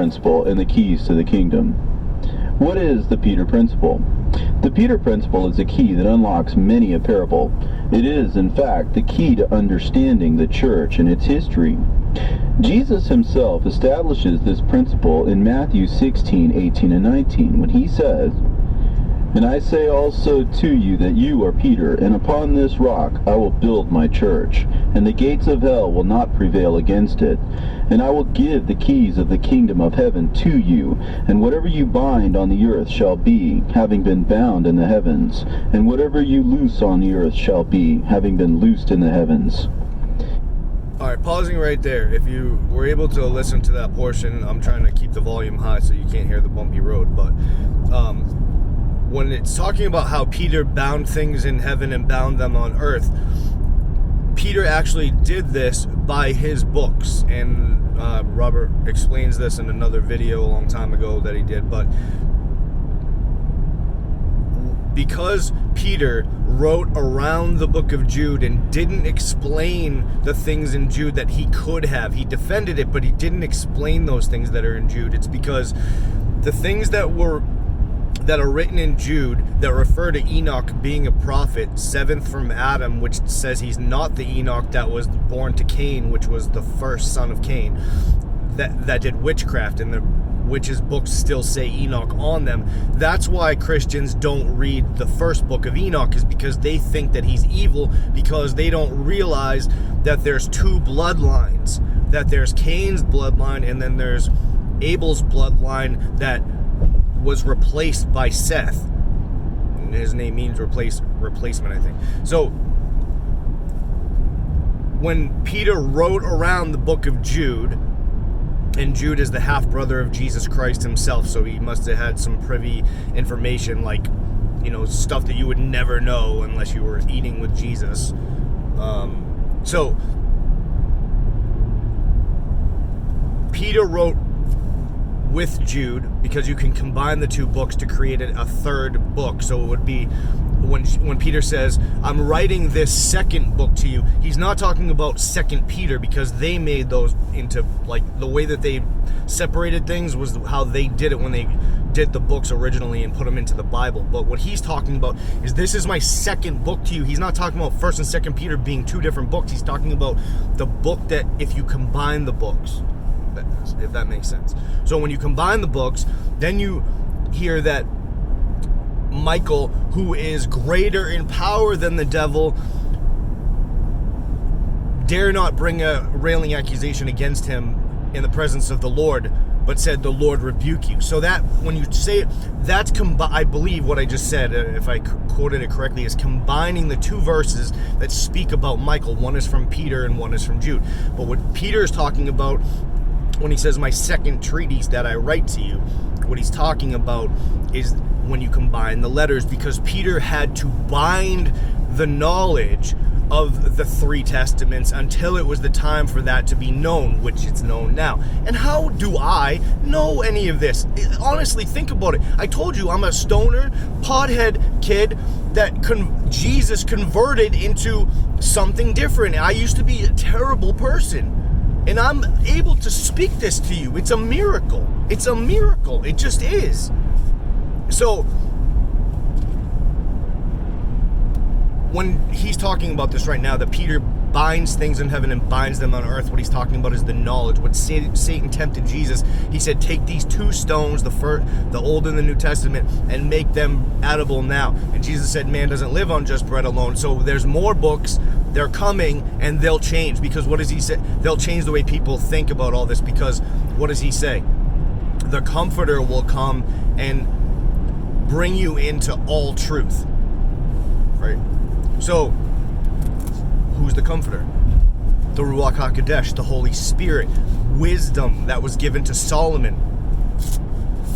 principle and the keys to the kingdom. What is the Peter principle? The Peter principle is a key that unlocks many a parable. It is, in fact, the key to understanding the church and its history. Jesus himself establishes this principle in Matthew 16:18 and 19, when he says, "And I say also to you that you are Peter, and upon this rock I will build my church, and the gates of hell will not prevail against it. And I will give the keys of the kingdom of heaven to you, and whatever you bind on the earth shall be, having been bound in the heavens, and whatever you loose on the earth shall be, having been loosed in the heavens." All right, pausing right there. If you were able to listen to that portion, I'm trying to keep the volume high so you can't hear the bumpy road, but when it's talking about how Peter bound things in heaven and bound them on earth, Peter actually did this by his books, and Robert explains this in another video a long time ago that he did, but because Peter wrote around the book of Jude and didn't explain the things in Jude that he could have, he defended it, but he didn't explain those things that are in Jude. It's because the things that are written in Jude that refer to Enoch being a prophet, seventh from Adam, which says he's not the Enoch that was born to Cain, which was the first son of Cain, that did witchcraft, and the witches' books still say Enoch on them. That's why Christians don't read the first book of Enoch, is because they think that he's evil, because they don't realize that there's two bloodlines, that there's Cain's bloodline and then there's Abel's bloodline that was replaced by Seth. And his name means replacement, I think. So when Peter wrote around the book of Jude, and Jude is the half-brother of Jesus Christ himself, so he must have had some privy information, like, stuff that you would never know unless you were eating with Jesus. So Peter wrote with Jude because you can combine the two books to create a third book. So it would be when Peter says, "I'm writing this second book to you," he's not talking about Second Peter, because they made those into, like, the way that they separated things was how they did it when they did the books originally and put them into the Bible. But what he's talking about is, this is my second book to you. He's not talking about First and Second Peter being two different books. He's talking about the book that, if you combine the books, if that makes sense. So when you combine the books, then you hear that Michael, who is greater in power than the devil, dare not bring a railing accusation against him in the presence of the Lord, but said, "The Lord rebuke you." So that, when you say it, that's I believe what I just said, if I quoted it correctly, is combining the two verses that speak about Michael. One is from Peter and one is from Jude. But what Peter is talking about when he says, "My second treatise that I write to you," what he's talking about is when you combine the letters, because Peter had to bind the knowledge of the three testaments until it was the time for that to be known, which it's known now. And how do I know any of this? Honestly, think about it. I told you I'm a stoner, pothead kid that Jesus converted into something different. I used to be a terrible person, and I'm able to speak this to you. It's a miracle. It's a miracle. It just is. So when he's talking about this right now, that Peter binds things in heaven and binds them on earth, what he's talking about is the knowledge. What Satan tempted Jesus, he said, take these two stones, the Old and the New Testament, and make them edible now. And Jesus said, man doesn't live on just bread alone. So there's more books, they're coming, and they'll change. Because what does he say? They'll change the way people think about all this. Because what does he say? The Comforter will come and bring you into all truth. Right? So, who's the Comforter? The Ruach HaKodesh, the Holy Spirit, wisdom that was given to Solomon,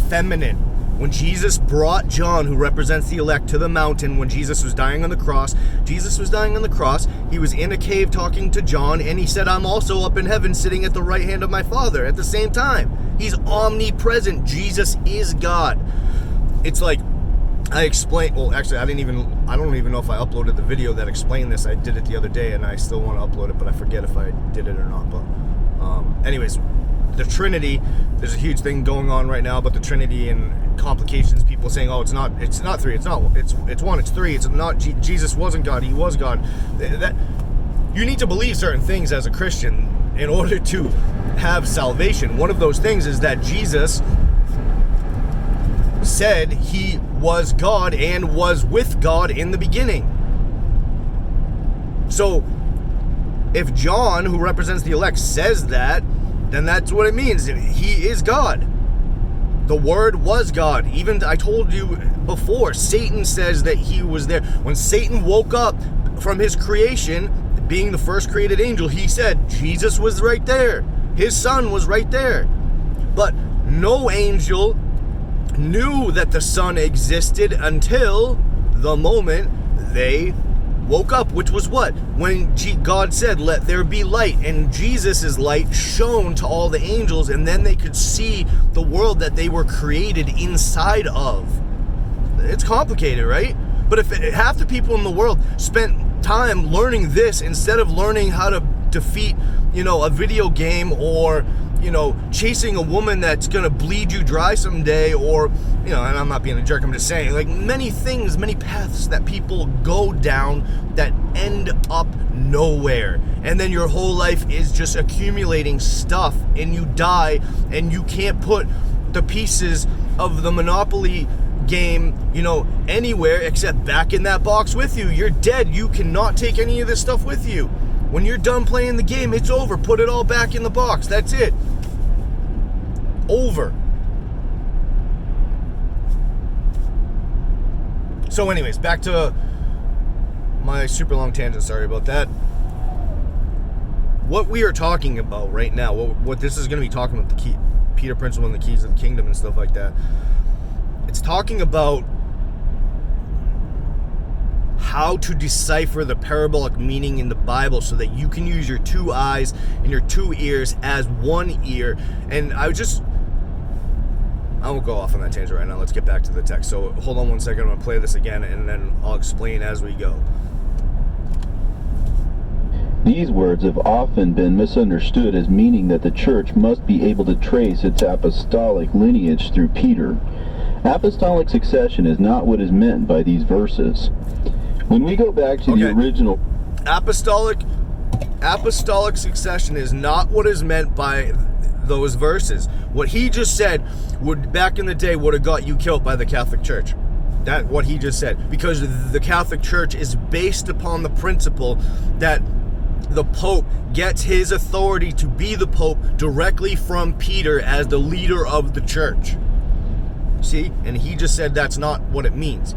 feminine. When Jesus brought John, who represents the elect, to the mountain, when Jesus was dying on the cross, he was in a cave talking to John, and he said, I'm also up in heaven sitting at the right hand of my Father at the same time. He's omnipresent. Jesus is God. It's like, I explained, well, actually, I don't even know if I uploaded the video that explained this. I did it the other day, and I still want to upload it, but I forget if I did it or not. But anyways, the Trinity. There's a huge thing going on right now about the Trinity and complications. People saying, "Oh, it's not three. It's not. It's one. It's three. It's not. Jesus wasn't God. He was God." That you need to believe certain things as a Christian in order to have salvation. One of those things is that Jesus said he was God and was with God in the beginning. So if John, who represents the elect, says that, then that's what it means. He is God. The Word was God. Even I told you before, Satan says that he was there. When Satan woke up from his creation, being the first created angel, he said Jesus was right there. His son was right there. But no angel knew that the Son existed until the moment they woke up, which was what? When God said, "Let there be light," and Jesus' light shone to all the angels, and then they could see the world that they were created inside of. It's complicated, right? But if half the people in the world spent time learning this instead of learning how to defeat, a video game, or chasing a woman that's gonna bleed you dry someday, or and I'm not being a jerk, I'm just saying, like, many things, many paths that people go down that end up nowhere, and then your whole life is just accumulating stuff, and you die, and you can't put the pieces of the Monopoly game, anywhere except back in that box with you. You're dead. You cannot take any of this stuff with you. When you're done playing the game, it's over. Put it all back in the box. That's it. Over. So anyways, back to my super long tangent. Sorry about that. What we are talking about right now, what this is going to be talking about, the Peter principle and the keys of the kingdom and stuff like that. It's talking about how to decipher the parabolic meaning in the Bible so that you can use your two eyes and your two ears as one ear. And I won't go off on that tangent right now. Let's get back to the text. So hold on one second. I'm going to play this again, and then I'll explain as we go. These words have often been misunderstood as meaning that the church must be able to trace its apostolic lineage through Peter. Apostolic succession is not what is meant by these verses. When we go back to the original... Apostolic succession is not what is meant by those verses. What he just said back in the day would have got you killed by the Catholic Church. That's what he just said. Because the Catholic Church is based upon the principle that the Pope gets his authority to be the Pope directly from Peter as the leader of the church. See? And he just said that's not what it means.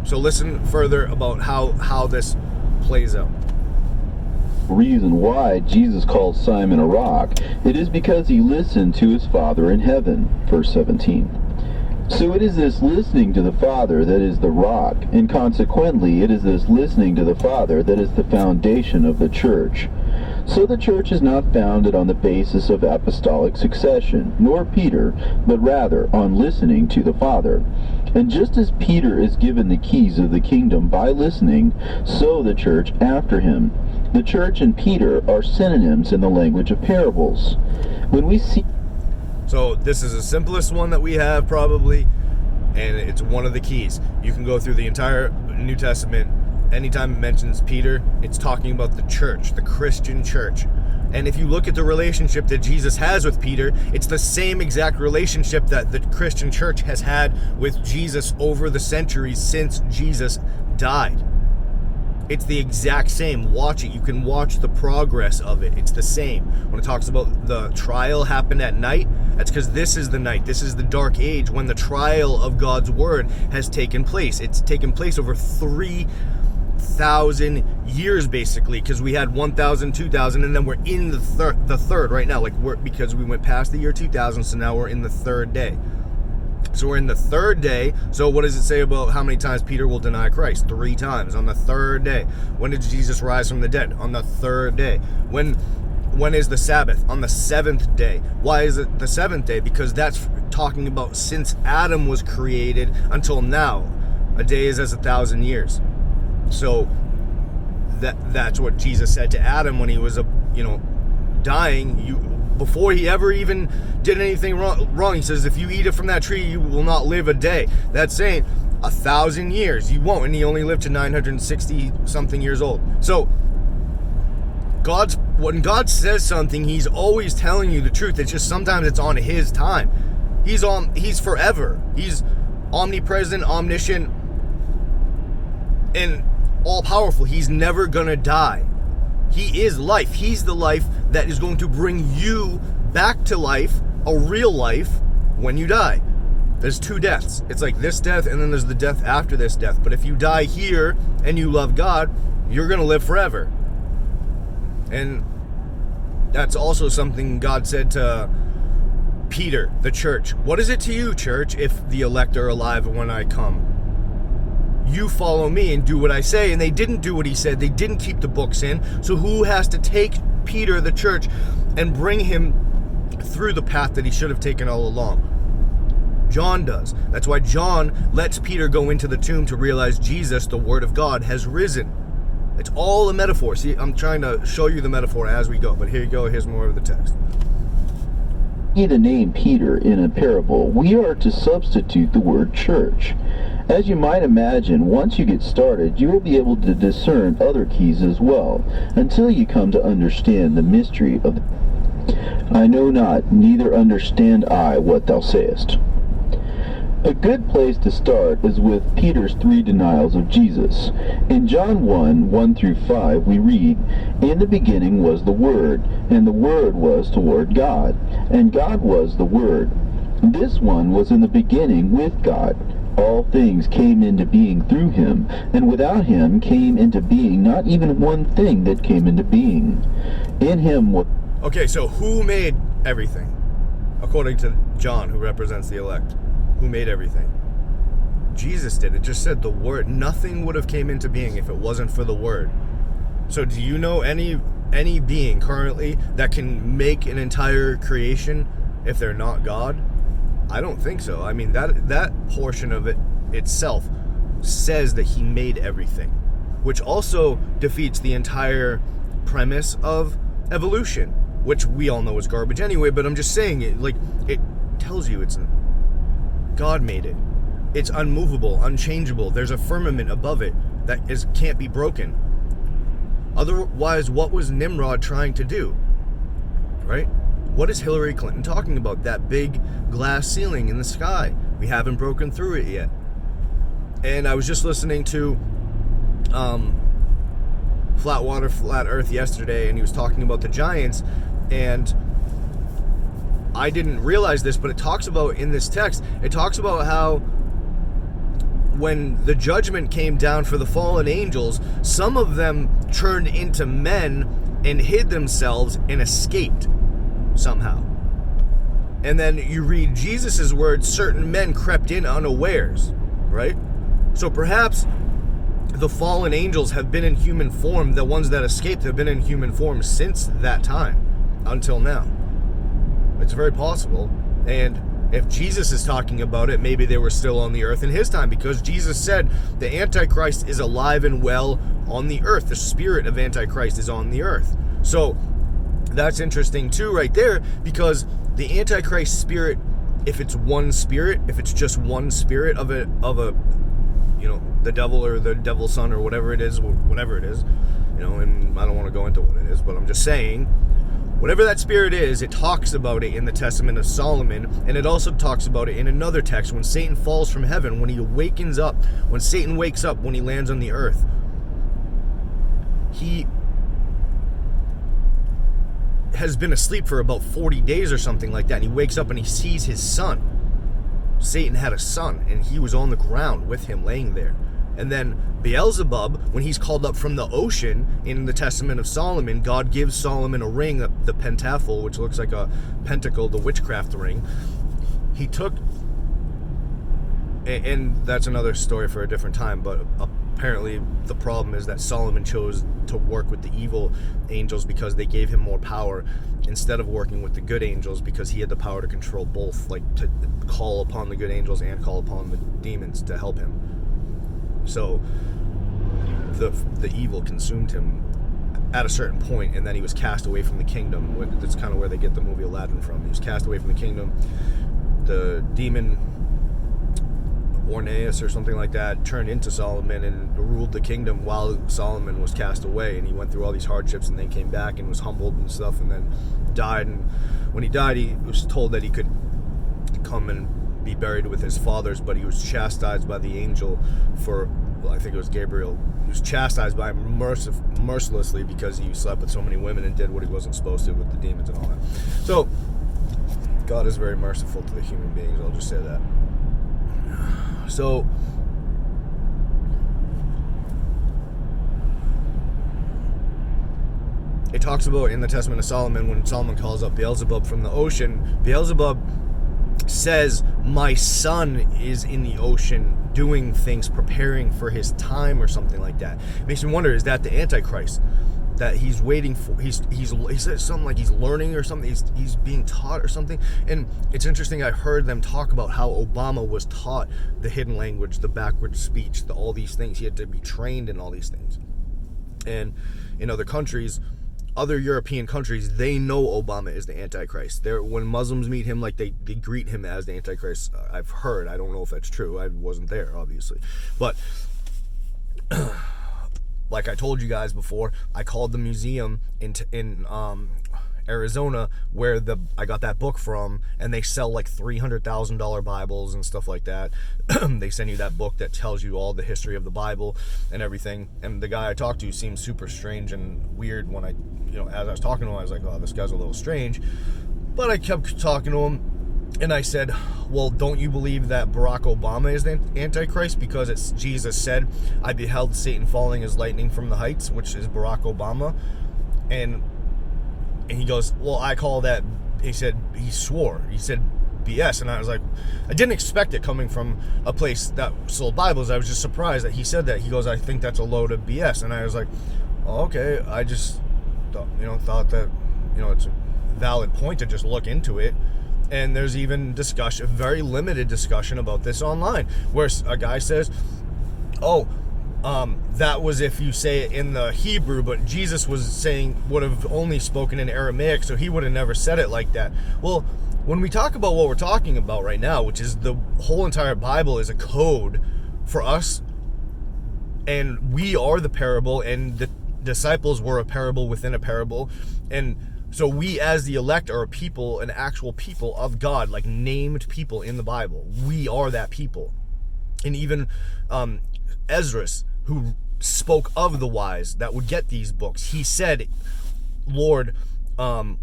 So listen further about how this plays out. Reason why Jesus calls Simon a rock, it is because he listened to his Father in heaven, verse 17. So it is this listening to the Father that is the rock, and consequently it is this listening to the Father that is the foundation of the church. So the church is not founded on the basis of apostolic succession, nor Peter, but rather on listening to the Father. And just as Peter is given the keys of the kingdom by listening, so the church after him. The church and Peter are synonyms in the language of parables. When we see... So this is the simplest one that we have probably, and it's one of the keys. You can go through the entire New Testament. Anytime it mentions Peter, it's talking about the church, the Christian church. And if you look at the relationship that Jesus has with Peter, it's the same exact relationship that the Christian church has had with Jesus over the centuries since Jesus died. It's the exact same. Watch it. You can watch the progress of it. It's the same. When it talks about the trial happened at night, that's because this is the night. This is the dark age when the trial of God's word has taken place. It's taken place over 3,000 years, basically, because we had 1,000, 2,000, and then we're in the third right now. Because we went past the year 2000, so now we're in the third day. So we're in the third day. So what does it say about how many times Peter will deny Christ? 3 times on the third day. When did Jesus rise from the dead? On the third day. When is the Sabbath? On the 7th day. Why is it the 7th day? Because that's talking about since Adam was created until now. A day is as 1,000 years. So that's what Jesus said to Adam when he was dying. before he ever even did anything wrong, he says, if you eat it from that tree, you will not live a day. That's saying 1,000 years. You won't. And he only lived to 960 something years old. So when God says something, he's always telling you the truth. It's just sometimes it's on his time. He's forever. He's omnipresent, omniscient, and all powerful. He's never gonna die. He is life. He's the life that is going to bring you back to life, a real life, when you die. There's two deaths. It's like this death, and then there's the death after this death. But if you die here and you love God, you're gonna live forever. And that's also something God said to Peter, the church. What is it to you, church, if the elect are alive when I come? You follow me and do what I say. And they didn't do what he said. They didn't keep the books in. So who has to take Peter, the church, and bring him through the path that he should have taken all along? John does. That's why John lets Peter go into the tomb to realize Jesus, the Word of God, has risen. It's all a metaphor. See, I'm trying to show you the metaphor as we go. But here you go. Here's more of the text. The name Peter in a parable, we are to substitute the word church. As you might imagine, once you get started, you will be able to discern other keys as well, until you come to understand the mystery of I know not, neither understand I what thou sayest. A good place to start is with Peter's 3 denials of Jesus. In John 1 through 5, we read, In the beginning was the Word, and the Word was toward God, and God was the Word. This one was in the beginning with God. All things came into being through him, and without him came into being not even one thing that came into being. In him was... Okay, so who made everything? According to John, who represents the elect. Who made everything? Jesus did. It just said the Word. Nothing would have came into being if it wasn't for the Word. So do you know any being currently that can make an entire creation if they're not God? I don't think so. I mean, that portion of it itself says that he made everything, which also defeats the entire premise of evolution, which we all know is garbage anyway, but I'm just saying it, like, it tells you God made it. It's unmovable, unchangeable. There's a firmament above it that can't be broken. Otherwise, what was Nimrod trying to do? Right? What is Hillary Clinton talking about? That big glass ceiling in the sky. We haven't broken through it yet. And I was just listening to Flat Water, Flat Earth yesterday, and he was talking about the giants, and I didn't realize this, but it talks about in this text, it talks about how when the judgment came down for the fallen angels, some of them turned into men and hid themselves and escaped somehow. And then you read Jesus' words, certain men crept in unawares, right? So perhaps the fallen angels have been in human form. The ones that escaped have been in human form since that time until now. It's very possible. And if Jesus is talking about it, maybe they were still on the earth in his time, because Jesus said the Antichrist is alive and well on the earth. The spirit of Antichrist is on the earth. So that's interesting too right there, because the Antichrist spirit, if it's one spirit, if it's just one spirit of a you know, the devil or the devil's son or whatever it is, you know, and I don't want to go into what it is, but I'm just saying, whatever that spirit is, it talks about it in the Testament of Solomon, and it also talks about it in another text when Satan falls from heaven, when he awakens up, when Satan wakes up, when he lands on the earth. He has been asleep for about 40 days or something like that, and he wakes up and he sees his son. Satan had a son, and he was on the ground with him laying there. And then Beelzebub, when he's called up from the ocean in the Testament of Solomon, God gives Solomon a ring, the pentacle, which looks like a pentacle, the witchcraft ring. He took, and that's another story for a different time, but apparently the problem is that Solomon chose to work with the evil angels because they gave him more power, instead of working with the good angels, because he had the power to control both, like to call upon the good angels and call upon the demons to help him. So the evil consumed him at a certain point, and then he was cast away from the kingdom. That's kind of where they get the movie Aladdin from. He was cast away from the kingdom. The demon Orneus or something like that turned into Solomon and ruled the kingdom while Solomon was cast away, and he went through all these hardships and then came back and was humbled and stuff, and then died. And when he died, he was told that he could come and be buried with his fathers, but he was chastised by the angel for, well, I think it was Gabriel. He was chastised by him mercilessly because he slept with so many women and did what he wasn't supposed to with the demons and all that. So God is very merciful to the human beings, I'll just say that. So it talks about in the Testament of Solomon, when Solomon calls up Beelzebub from the ocean, Beelzebub says, my son is in the ocean doing things, preparing for his time or something like that. It makes me wonder, is that the Antichrist that he's waiting for? He says something like he's learning or something, he's being taught or something. And it's interesting, I heard them talk about how Obama was taught the hidden language, the backward speech, all these things. He had to be trained in all these things. And in other countries, other European countries, they know Obama is the Antichrist. When Muslims meet him, like they greet him as the Antichrist. I've heard. I don't know if that's true. I wasn't there, obviously. But like I told you guys before, I called the museum in Arizona where I got that book from, and they sell like $300,000 Bibles and stuff like that. They send you that book that tells you all the history of the Bible and everything. And the guy I talked to seemed super strange and weird when as I was talking to him, I was like, oh, this guy's a little strange. But I kept talking to him, and I said, well, don't you believe that Barack Obama is the Antichrist? Because Jesus said, I beheld Satan falling as lightning from the heights, which is Barack Obama. And he goes, well, I call that, he said, he swore. He said BS. And I was like, I didn't expect it coming from a place that sold Bibles. I was just surprised that he said that. He goes, I think that's a load of BS. And I was like, oh, okay. I just thought that, it's a valid point to just look into it. And there's even discussion, very limited discussion about this online, where a guy says, oh, that was if you say it in the Hebrew, but Jesus would have only spoken in Aramaic, so he would have never said it like that. Well, when we talk about what we're talking about right now, which is the whole entire Bible is a code for us, and we are the parable, and the disciples were a parable within a parable, and so we as the elect are a people, an actual people of God, like named people in the Bible. We are that people. And even Esdras, who spoke of the wise that would get these books, he said, Lord, and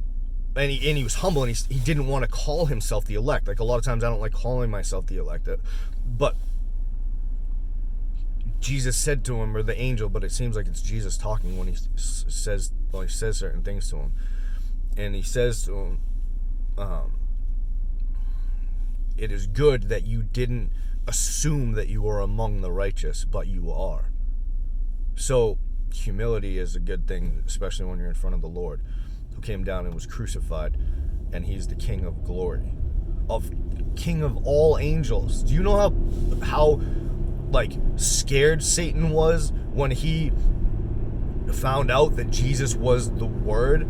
he was humble, and he didn't want to call himself the elect. Like a lot of times I don't like calling myself the elect, but Jesus said to him, or the angel, but it seems like it's Jesus talking when he says certain things to him. And he says to him, it is good that you didn't assume that you are among the righteous, but you are. So humility is a good thing, especially when you're in front of the Lord, who came down and was crucified, and he's the King of glory, King of all angels. Do you know how scared Satan was when he found out that Jesus was the Word,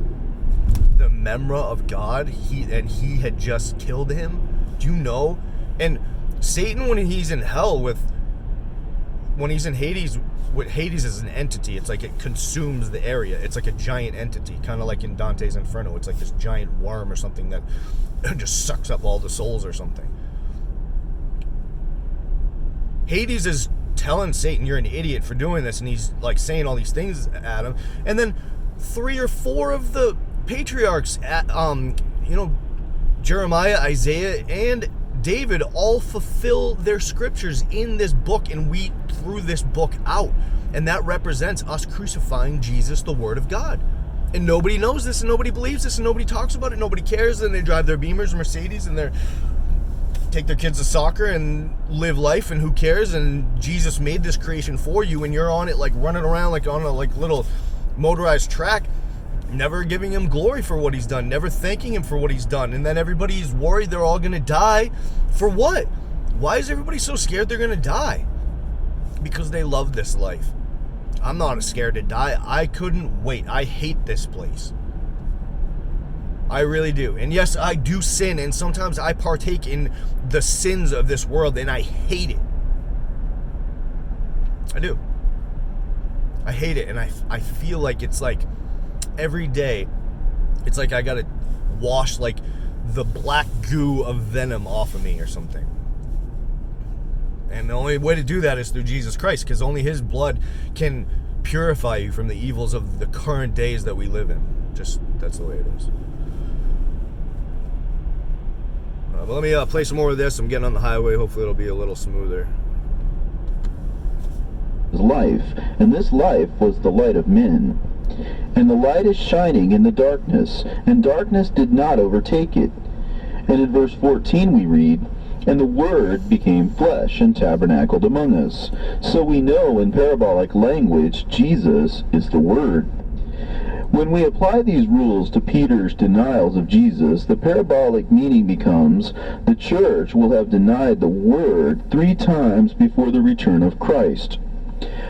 the Memra of God, he had just killed him? Do you know? And Satan, when he's in hell when he's in Hades, what Hades is an entity. It's like it consumes the area. It's like a giant entity, kind of like in Dante's Inferno. It's like this giant worm or something that just sucks up all the souls or something. Hades is telling Satan, you're an idiot for doing this, and he's like saying all these things at him. And then 3 or 4 of the patriarchs, Jeremiah, Isaiah, and David all fulfill their scriptures in this book, and we threw this book out. And that represents us crucifying Jesus, the Word of God. And nobody knows this, and nobody believes this, and nobody talks about it, nobody cares, and they drive their Beamers, Mercedes, and they take their kids to soccer and live life, and who cares? And Jesus made this creation for you, and you're on it like running around like on a little motorized track, never giving him glory for what he's done, never thanking him for what he's done. And then everybody's worried they're all going to die. For what? Why is everybody so scared they're going to die? Because they love this life. I'm not scared to die. I couldn't wait. I hate this place. I really do. And yes, I do sin, and sometimes I partake in the sins of this world, and I hate it. I do. I hate it, and I feel like it's like every day, it's like I gotta wash like the black goo of venom off of me or something. And the only way to do that is through Jesus Christ, because only His blood can purify you from the evils of the current days that we live in. Just, that's the way it is. But let me play some more of this. I'm getting on the highway. Hopefully it'll be a little smoother. Life, and this life was the light of men. And the light is shining in the darkness, and darkness did not overtake it. And in verse 14 we read, and the Word became flesh and tabernacled among us. So we know in parabolic language, Jesus is the Word. When we apply these rules to Peter's denials of Jesus, the parabolic meaning becomes, the church will have denied the Word 3 times before the return of Christ.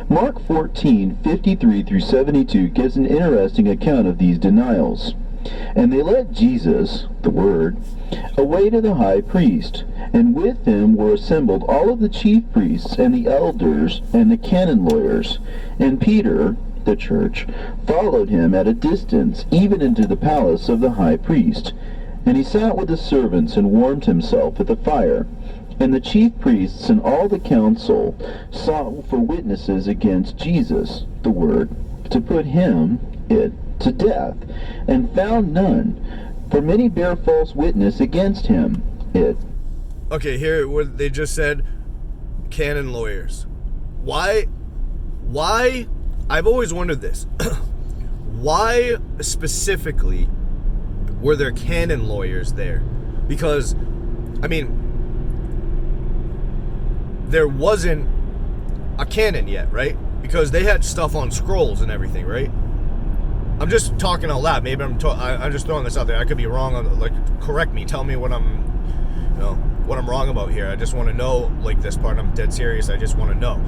Mark 14:53-72 gives an interesting account of these denials. And they led Jesus, the Word, away to the high priest, and with him were assembled all of the chief priests and the elders and the canon lawyers. And Peter, the church, followed him at a distance, even into the palace of the high priest. And he sat with the servants and warmed himself at the fire. And the chief priests and all the council sought for witnesses against Jesus, the Word, to put him, to death, and found none, for many bear false witness against him, Okay, here what they just said, canon lawyers. Why, I've always wondered this. Why specifically were there canon lawyers there? Because, I mean, there wasn't a canon yet, right? Because they had stuff on scrolls and everything, right? I'm just talking out loud. Maybe I'm just throwing this out there. I could be wrong. Like, correct me. Tell me what I'm wrong about here. I just want to know, like, this part. I'm dead serious. I just want to know.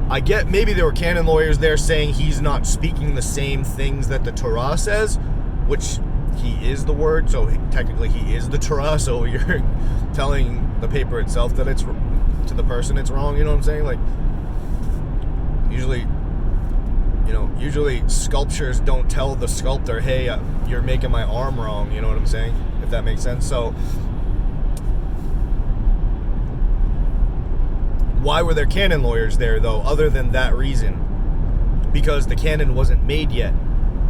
I get maybe there were canon lawyers there saying he's not speaking the same things that the Torah says, which he is the Word, so technically he is the Torah, so you're telling the paper itself that it's, to the person it's wrong, you know what I'm saying? Like, usually sculptures don't tell the sculptor, hey, you're making my arm wrong, you know what I'm saying? If that makes sense. So, why were there canon lawyers there, though, other than that reason? Because the canon wasn't made yet.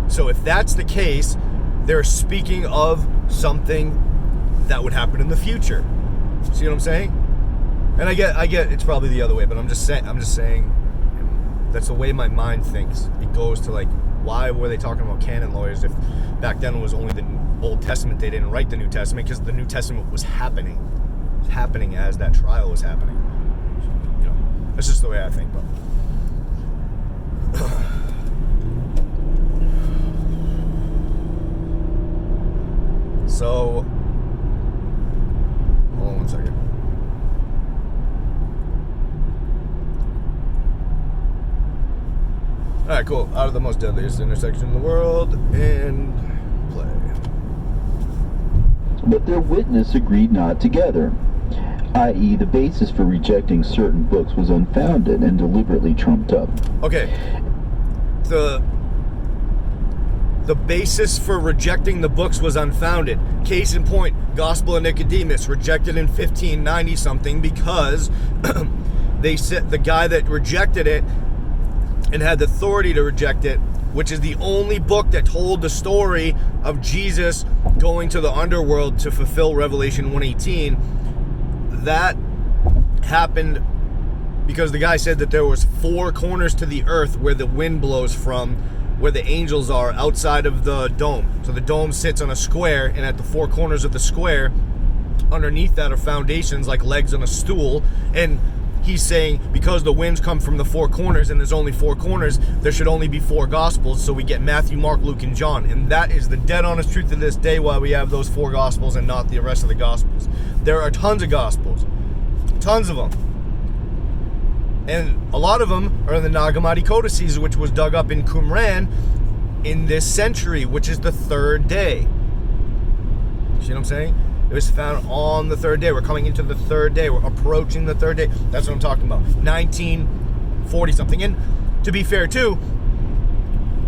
So if that's the case, they're speaking of something that would happen in the future. See what I'm saying? And I get it's probably the other way, but I'm just saying that's the way my mind thinks. It goes to, like, why were they talking about canon lawyers if back then it was only the Old Testament? They didn't write the New Testament because the New Testament was happening. It was happening as that trial was happening. That's just the way I think, but so hold on one second. Alright, cool. Out of the most deadliest intersection in the world, and play. But their witness agreed not together, i.e. the basis for rejecting certain books was unfounded and deliberately trumped up. Okay. The basis for rejecting the books was unfounded. Case in point, Gospel of Nicodemus, rejected in 1590 something because they said the guy that rejected it and had the authority to reject it, which is the only book that told the story of Jesus going to the underworld to fulfill Revelation 1:18. That happened because the guy said that there was 4 corners to the earth where the wind blows from, where the angels are outside of the dome. So the dome sits on a square, and at the 4 corners of the square, underneath that are foundations like legs on a stool. And he's saying because the winds come from the 4 corners and there's only 4 corners, there should only be 4 gospels. So we get Matthew, Mark, Luke, and John. And that is the dead honest truth to this day why we have those 4 gospels and not the rest of the gospels. There are tons of gospels. Tons of them. And a lot of them are in the Nag Hammadi codices, which was dug up in Qumran in this century, which is the third day. See what I'm saying? It was found on the third day. We're coming into the third day. We're approaching the third day. That's what I'm talking about. 1940 something. And to be fair too,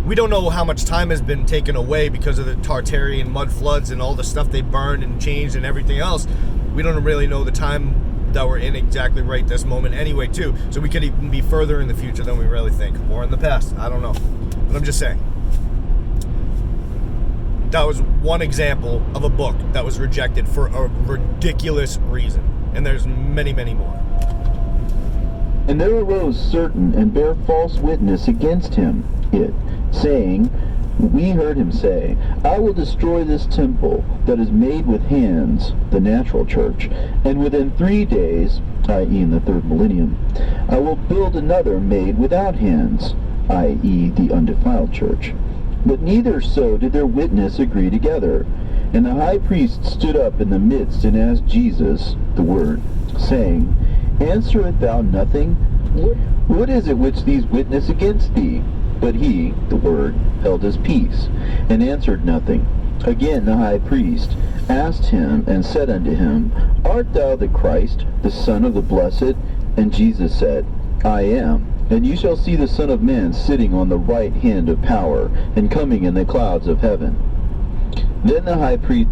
we don't know how much time has been taken away because of the Tartarian mud floods and all the stuff they burned and changed and everything else. We don't really know the time that we're in exactly right this moment anyway too. So we could even be further in the future than we really think. Or in the past. I don't know. But I'm just saying. That was one example of a book that was rejected for a ridiculous reason. And there's many, many more. And there arose certain and bare false witness against him, saying, we heard him say, I will destroy this temple that is made with hands, the natural church, and within 3 days, i.e. in the third millennium, I will build another made without hands, i.e. the undefiled church. But neither so did their witness agree together. And the high priest stood up in the midst and asked Jesus, the Word, saying, Answerest thou nothing? What is it which these witness against thee? But he, the Word, held his peace, and answered nothing. Again the high priest asked him, and said unto him, Art thou the Christ, the Son of the Blessed? And Jesus said, I am. And you shall see the Son of Man sitting on the right hand of power, and coming in the clouds of heaven. Then the high priest